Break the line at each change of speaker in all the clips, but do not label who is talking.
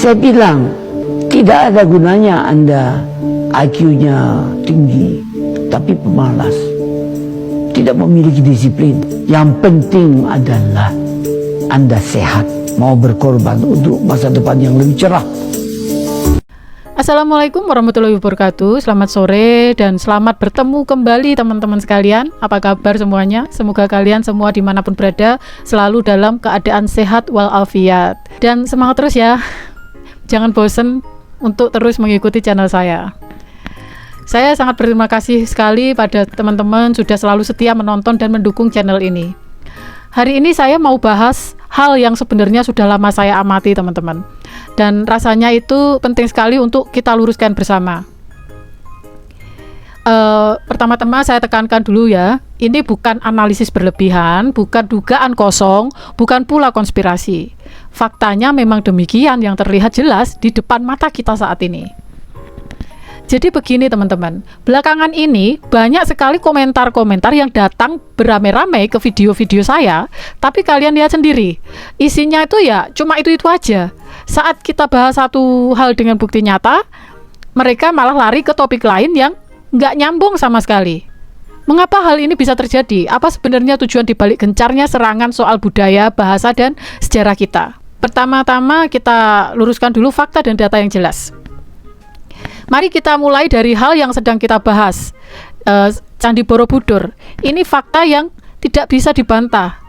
Saya bilang, tidak ada gunanya Anda IQ-nya tinggi, tapi pemalas, tidak memiliki disiplin. Yang penting adalah Anda sehat, mau berkorban untuk masa depan yang lebih cerah.
Assalamualaikum warahmatullahi wabarakatuh. Selamat sore dan selamat bertemu kembali teman-teman sekalian. Apa kabar semuanya? Semoga kalian semua dimanapun berada selalu dalam keadaan sehat walafiat. Dan semangat terus ya. Jangan bosen untuk terus mengikuti channel saya. Saya sangat berterima kasih sekali pada teman-teman sudah selalu setia menonton dan mendukung channel ini. Hari ini saya mau bahas hal yang sebenarnya sudah lama saya amati teman-teman. Dan rasanya itu penting sekali untuk kita luruskan bersama. Pertama-tama saya tekankan dulu ya, ini bukan analisis berlebihan, bukan dugaan kosong, bukan pula konspirasi. Faktanya memang demikian yang terlihat jelas di depan mata kita saat ini. Jadi begini teman-teman, belakangan ini banyak sekali komentar-komentar yang datang beramai-ramai ke video-video saya, tapi kalian lihat sendiri, isinya itu ya cuma itu-itu aja. Saat kita bahas satu hal dengan bukti nyata, mereka malah lari ke topik lain yang nggak nyambung sama sekali. Mengapa hal ini bisa terjadi? Apa sebenarnya tujuan dibalik gencarnya serangan soal budaya, bahasa, dan sejarah kita? Pertama-tama kita luruskan dulu fakta dan data yang jelas. Mari kita mulai dari hal yang sedang kita bahas, Candi Borobudur. Ini fakta yang tidak bisa dibantah.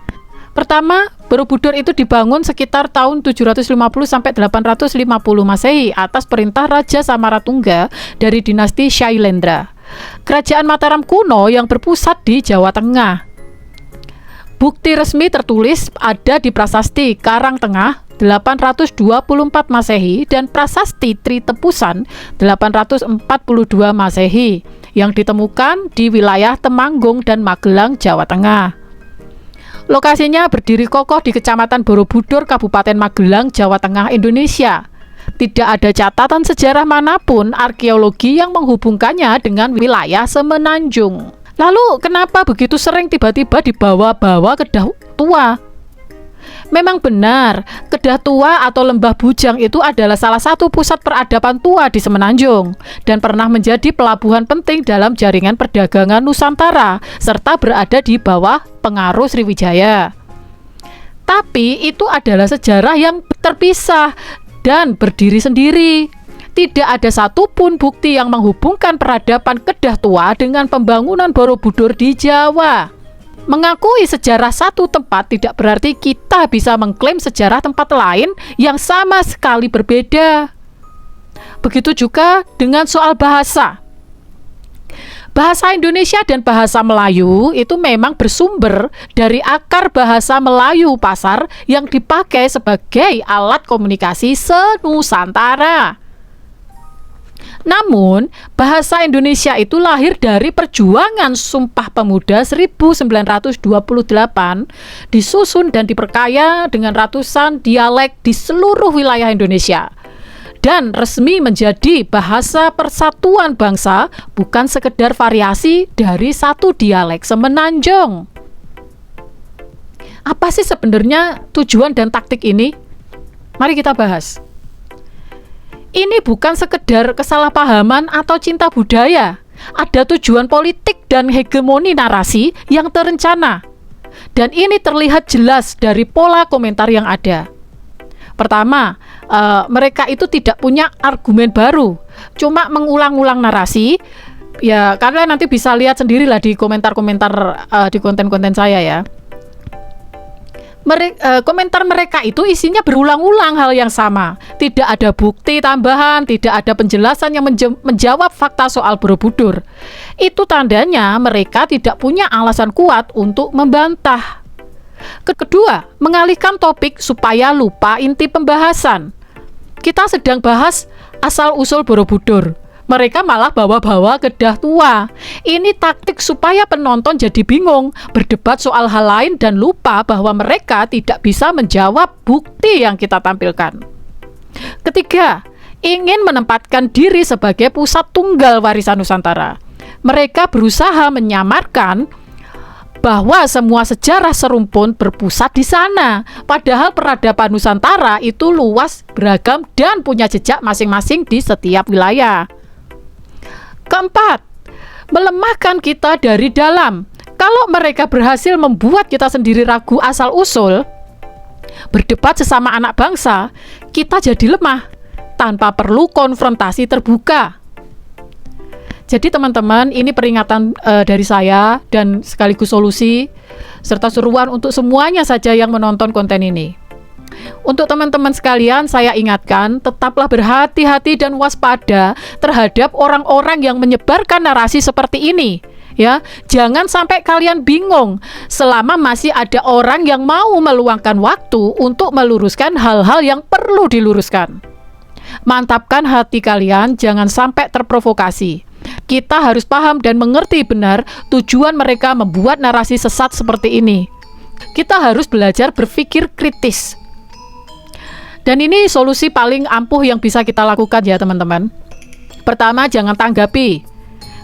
Pertama, Borobudur itu dibangun sekitar tahun 750 sampai 850 Masehi atas perintah Raja Samaratungga dari dinasti Shailendra. Kerajaan Mataram kuno yang berpusat di Jawa Tengah. Bukti resmi tertulis ada di Prasasti Karangtengah 824 Masehi dan Prasasti Tritepusan 842 Masehi yang ditemukan di wilayah Temanggung dan Magelang, Jawa Tengah. Lokasinya berdiri kokoh di Kecamatan Borobudur, Kabupaten Magelang, Jawa Tengah, Indonesia. Tidak ada catatan sejarah manapun arkeologi yang menghubungkannya dengan wilayah Semenanjung. Lalu kenapa begitu sering tiba-tiba dibawa-bawa Kedah Tua? Memang benar, Kedah Tua atau Lembah Bujang itu adalah salah satu pusat peradaban tua di Semenanjung dan pernah menjadi pelabuhan penting dalam jaringan perdagangan Nusantara serta berada di bawah pengaruh Sriwijaya. Tapi itu adalah sejarah yang terpisah dan berdiri sendiri. Tidak ada satupun bukti yang menghubungkan peradaban Kedah Tua dengan pembangunan Borobudur di Jawa. Mengakui sejarah satu tempat tidak berarti kita bisa mengklaim sejarah tempat lain yang sama sekali berbeda. Begitu juga dengan soal bahasa. Bahasa Indonesia dan bahasa Melayu itu memang bersumber dari akar bahasa Melayu pasar yang dipakai sebagai alat komunikasi se-Nusantara. Namun, bahasa Indonesia itu lahir dari perjuangan Sumpah Pemuda 1928, disusun dan diperkaya dengan ratusan dialek di seluruh wilayah Indonesia, dan resmi menjadi bahasa persatuan bangsa, bukan sekedar variasi dari satu dialek Semenanjung. Apa sih sebenarnya tujuan dan taktik ini? Mari kita bahas. Ini bukan sekedar kesalahpahaman atau cinta budaya. Ada tujuan politik dan hegemoni narasi yang terencana. Dan ini terlihat jelas dari pola komentar yang ada. Pertama, mereka itu tidak punya argumen baru, cuma mengulang-ulang narasi. Ya, kalian nanti bisa lihat sendirilah di komentar-komentar di konten-konten saya ya. Komentar mereka itu isinya berulang-ulang hal yang sama. Tidak ada bukti tambahan, tidak ada penjelasan yang menjawab fakta soal Borobudur. Itu tandanya mereka tidak punya alasan kuat untuk membantah. Kedua, mengalihkan topik supaya lupa inti pembahasan. Kita sedang bahas asal-usul Borobudur. Mereka malah bawa-bawa Kedah Tua. Ini taktik supaya penonton jadi bingung, berdebat soal hal lain dan lupa bahwa mereka tidak bisa menjawab bukti yang kita tampilkan. Ketiga, ingin menempatkan diri sebagai pusat tunggal warisan Nusantara. Mereka berusaha menyamarkan bahwa semua sejarah serumpun berpusat di sana. Padahal peradaban Nusantara itu luas, beragam, dan punya jejak masing-masing di setiap wilayah. Keempat, melemahkan kita dari dalam. Kalau mereka berhasil membuat kita sendiri ragu asal-usul, berdebat sesama anak bangsa, kita jadi lemah tanpa perlu konfrontasi terbuka. Jadi teman-teman, ini peringatan dari saya dan sekaligus solusi serta seruan untuk semuanya saja yang menonton konten ini. Untuk teman-teman sekalian, saya ingatkan, tetaplah berhati-hati dan waspada terhadap orang-orang yang menyebarkan narasi seperti ini. Ya, jangan sampai kalian bingung selama masih ada orang yang mau meluangkan waktu untuk meluruskan hal-hal yang perlu diluruskan. Mantapkan hati kalian, jangan sampai terprovokasi. Kita harus paham dan mengerti benar tujuan mereka membuat narasi sesat seperti ini. Kita harus belajar berpikir kritis. Dan ini solusi paling ampuh yang bisa kita lakukan ya teman-teman. Pertama, jangan tanggapi.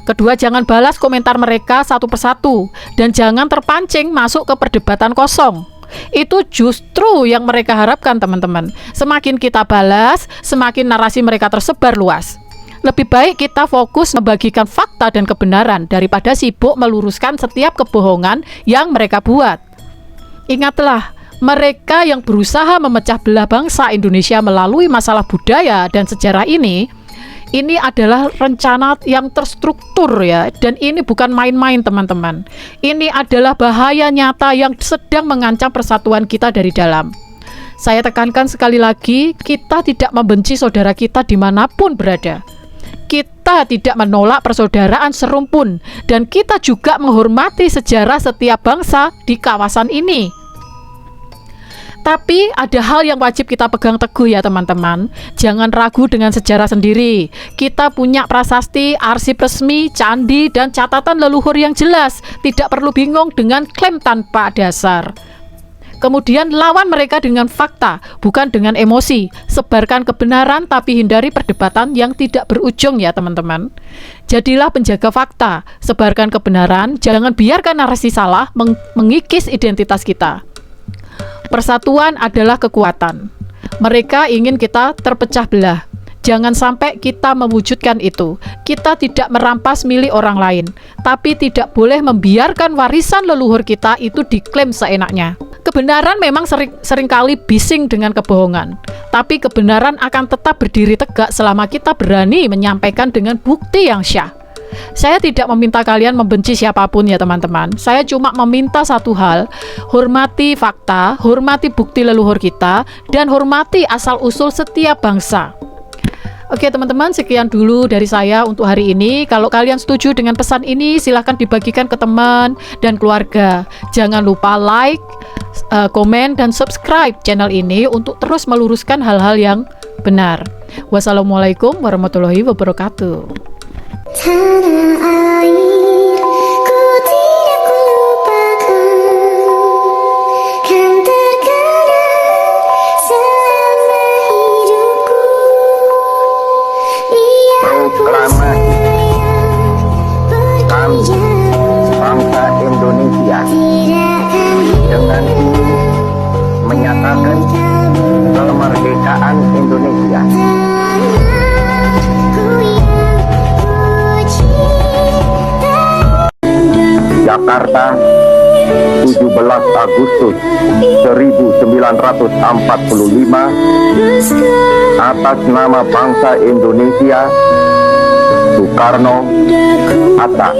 Kedua, jangan balas komentar mereka satu persatu. Dan jangan terpancing masuk ke perdebatan kosong. Itu justru yang mereka harapkan teman-teman. Semakin kita balas, semakin narasi mereka tersebar luas. Lebih baik kita fokus membagikan fakta dan kebenaran daripada sibuk meluruskan setiap kebohongan yang mereka buat. Ingatlah, mereka yang berusaha memecah belah bangsa Indonesia melalui masalah budaya dan sejarah ini adalah rencana yang terstruktur ya, dan ini bukan main-main teman-teman. Ini adalah bahaya nyata yang sedang mengancam persatuan kita dari dalam. Saya tekankan sekali lagi, kita tidak membenci saudara kita dimanapun berada. Kita tidak menolak persaudaraan serumpun, dan kita juga menghormati sejarah setiap bangsa di kawasan ini. Tapi ada hal yang wajib kita pegang teguh ya teman-teman. Jangan ragu dengan sejarah sendiri. Kita punya prasasti, arsip resmi, candi, dan catatan leluhur yang jelas. Tidak perlu bingung dengan klaim tanpa dasar. Kemudian lawan mereka dengan fakta, bukan dengan emosi. Sebarkan kebenaran tapi hindari perdebatan yang tidak berujung ya teman-teman. Jadilah penjaga fakta, sebarkan kebenaran, jangan biarkan narasi salah mengikis identitas kita. Persatuan adalah kekuatan. Mereka ingin kita terpecah belah. Jangan sampai kita mewujudkan itu. Kita tidak merampas milik orang lain, tapi tidak boleh membiarkan warisan leluhur kita itu diklaim seenaknya. Kebenaran memang seringkali bising dengan kebohongan, tapi kebenaran akan tetap berdiri tegak selama kita berani menyampaikan dengan bukti yang syah. Saya tidak meminta kalian membenci siapapun ya teman-teman. Saya cuma meminta satu hal, hormati fakta, hormati bukti leluhur kita, dan hormati asal-usul setiap bangsa. Oke teman-teman, sekian dulu dari saya untuk hari ini. Kalau kalian setuju dengan pesan ini, silahkan dibagikan ke teman dan keluarga. Jangan lupa like, komen, dan subscribe channel ini untuk terus meluruskan hal-hal yang benar. Wassalamualaikum warahmatullahi wabarakatuh.
Tanah air, ku tidak lupakan, kan terkenang selama hidupku.
Proklamasi kami bangsa Indonesia dengan ini menyatakan kemerdekaan Indonesia. Jakarta, 17 Agustus 1945, atas nama bangsa Indonesia, Soekarno, Hatta.